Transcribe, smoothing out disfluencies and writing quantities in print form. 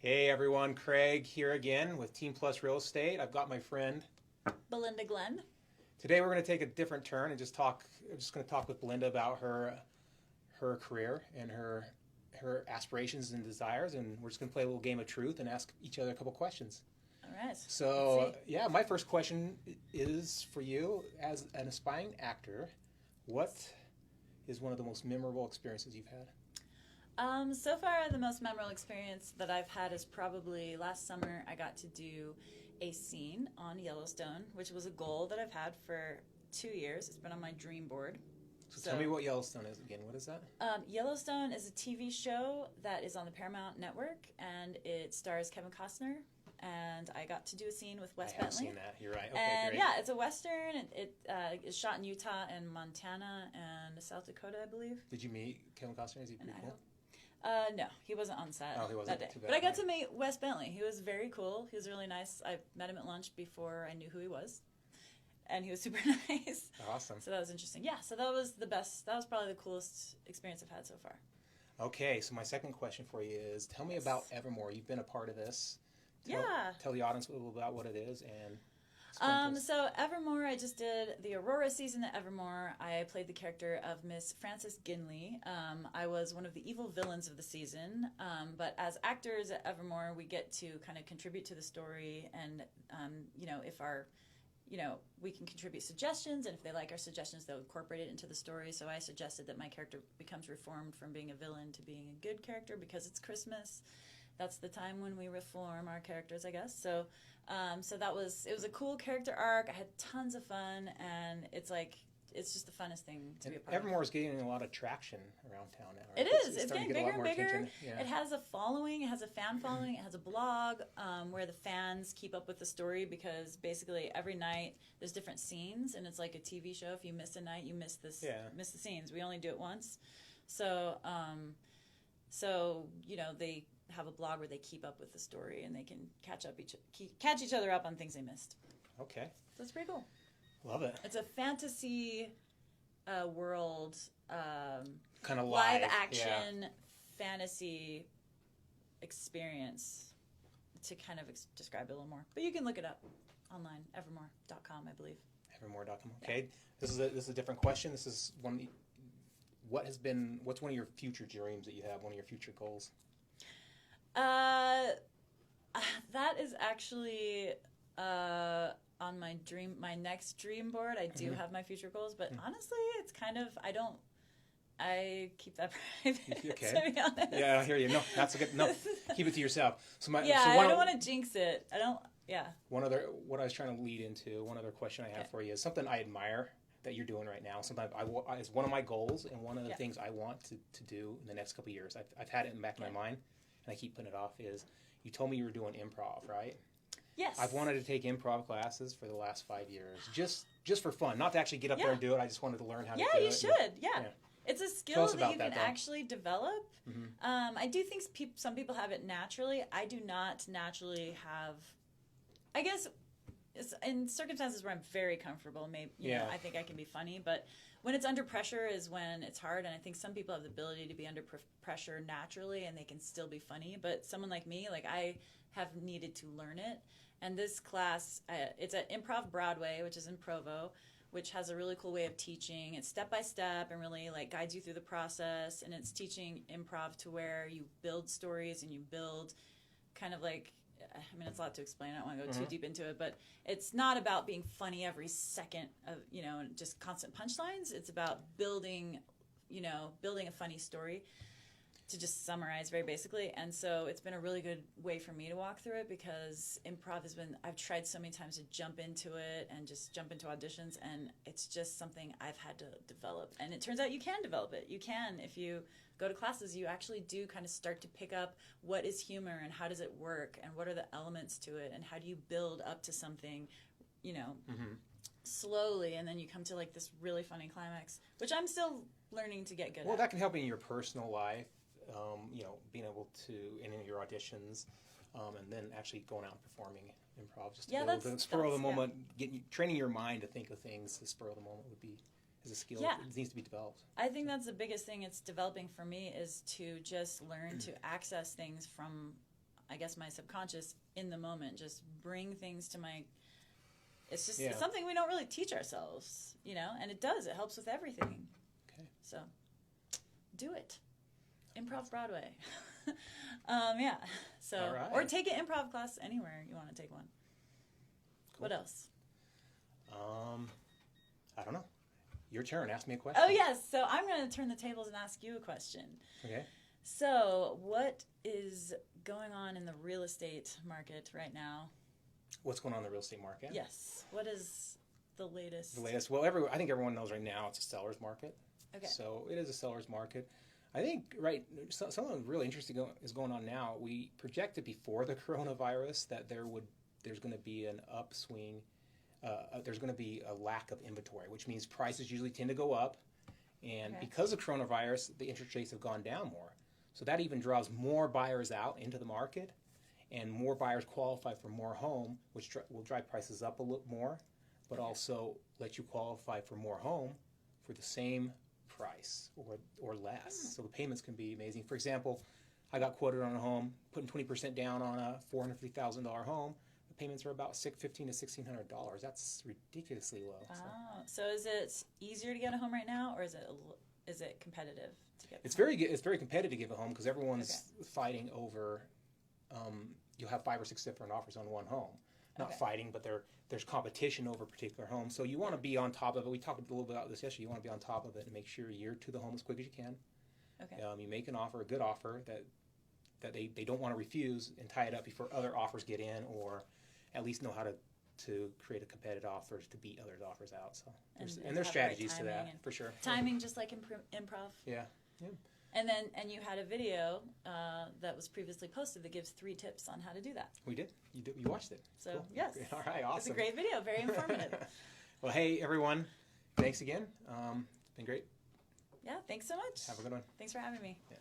Hey everyone, Craig here again with Team Plus Real Estate. I've got my friend. Belinda Glenn. Today we're going to take a different turn and just talk. I'm just going to talk with Belinda about her career and her aspirations and desires, and we're just going to play a little game of truth and ask each other a couple questions. All right. So yeah, my first question is for you as an aspiring actor. What is one of the most memorable experiences you've had? So far, the most memorable experience that I've had is probably last summer. I got to do a scene on Yellowstone, which was a goal that I've had for 2 years. It's been on my dream board. So tell me what Yellowstone is again. What is that? Yellowstone is a TV show that is on the Paramount Network, and it stars Kevin Costner. And I got to do a scene with Wes Bentley. I have seen that. You're right. Okay, and great. yeah, it's a Western. It is shot in Utah and Montana and South Dakota, I believe. Did you meet Kevin Costner? Is he pretty cool? No, he wasn't on set he wasn't that day. Too bad. But I got to meet Wes Bentley. He was very cool. He was really nice. I met him at lunch before I knew who he was. And he was super nice. Awesome. So that was interesting. Yeah, so that was the best. That was probably the coolest experience I've had so far. Okay, so my second question for you is, tell me about Evermore. You've been a part of this. Tell the audience a little about what it is and... So Evermore, I just did the Aurora season at Evermore. I played the character of Miss Frances Ginley. I was one of the evil villains of the season. But as actors at Evermore, we get to kind of contribute to the story, and we can contribute suggestions, and if they like our suggestions, they'll incorporate it into the story. So I suggested that my character becomes reformed from being a villain to being a good character because it's Christmas. That's the time when we reform our characters, I guess. So it was a cool character arc. I had tons of fun, and it's just the funnest thing to be a part of. Evermore is getting a lot of traction around town now. Right? It is. It's getting bigger and bigger. Yeah. It has a following. It has a fan following. It has a blog where the fans keep up with the story, because basically every night there's different scenes, and it's like a TV show. If you miss a night, you miss the scenes. We only do it once. So they have a blog where they keep up with the story, and they can catch each other up on things they missed. Okay. So it's pretty cool. Love it. It's a fantasy world, kind of live action fantasy experience, to kind of describe it a little more. But you can look it up online, evermore.com, I believe. Evermore.com. Okay. Yeah. This is a different question. This is one. What's one of your future dreams that you have? One of your future goals? That is actually on my next dream board. I do have my future goals, but honestly, it's kind of, I keep that private. Okay. To be honest. Yeah, I hear you. No, that's a good. No, keep it to yourself. I don't want to jinx it. What I was trying to lead into, one other question I have for you is something I admire that you're doing right now. Sometimes it's one of my goals, and one of the things I want to do in the next couple of years. I've had it in the back of my mind, and I keep putting it off. Is you told me you were doing improv, right? Yes. I've wanted to take improv classes for the last 5 years, just for fun, not to actually get up there and do it. I just wanted to learn how to do it. Yeah, you should. Yeah. It's a skill that you can actually develop. Mm-hmm. I do think some people have it naturally. I do not naturally have. I guess it's in circumstances where I'm very comfortable. Maybe I think I can be funny, but when it's under pressure is when it's hard. And I think some people have the ability to be under pressure naturally, and they can still be funny. But someone like me, I have needed to learn it. And this class, it's at Improv Broadway, which is in Provo, which has a really cool way of teaching. It's step by step and really guides you through the process. And it's teaching improv to where you build stories and you build kind of it's a lot to explain. I don't want to go too deep into it, but it's not about being funny every second of, just constant punchlines. It's about building a funny story, to just summarize very basically. And so it's been a really good way for me to walk through it, because improv I've tried so many times to jump into it and just jump into auditions, and it's just something I've had to develop. And it turns out you can develop it. You can, if you go to classes, you actually do kind of start to pick up what is humor and how does it work and what are the elements to it and how do you build up to something, slowly, and then you come to this really funny climax, which I'm still learning to get good at. Well, that can help in your personal life. Being able to, in your auditions, and then actually going out and performing improv, just to build the spur of the moment, training your mind to think of things. The spur of the moment is a skill that needs to be developed. I think that's the biggest thing it's developing for me, is to just learn to access things from I guess, my subconscious in the moment, just bring things to my, it's just it's something we don't really teach ourselves, you know, and it helps with everything. Okay. So do it. Improv Broadway. Yeah. So, right. Or take an improv class anywhere you want to take one. Cool. What else? I don't know. Your turn. Ask me a question. Oh, yes. So I'm going to turn the tables and ask you a question. Okay. So what is going on in the real estate market right now? What's going on in the real estate market? Yes. What is the latest? The latest. Well, I think everyone knows right now it's a seller's market. Okay. So it is a seller's market. I think, something really interesting is going on now. We projected before the coronavirus that there's going to be an upswing. There's going to be a lack of inventory, which means prices usually tend to go up. And because of coronavirus, the interest rates have gone down more. So that even draws more buyers out into the market, and more buyers qualify for more home, which will drive prices up a little more, but also let you qualify for more home for the same price or less. So the payments can be amazing. For example, I got quoted on a home, putting 20% down on a $450,000 home. The payments are about $1,500 to $1,600. That's ridiculously low. Oh, so is it easier to get a home right now, or is it competitive to get? It's very competitive to get a home because everyone's fighting over. You'll have 5 or 6 different offers on one home. Not fighting, but there's competition over a particular home. So you want to be on top of it. We talked a little bit about this yesterday. You want to be on top of it and make sure you're to the home as quick as you can. Okay. You make an offer, a good offer that they don't want to refuse, and tie it up before other offers get in, or at least know how to create a competitive offer to beat other offers out. So there's strategies to that for sure. Timing, just like improv. Yeah. And you had a video that was previously posted that gives 3 tips on how to do that. We did. You watched it. So cool. Yes. All right. Awesome. It's a great video. Very informative. Well, hey everyone, thanks again. It's been great. Yeah. Thanks so much. Have a good one. Thanks for having me. Yeah.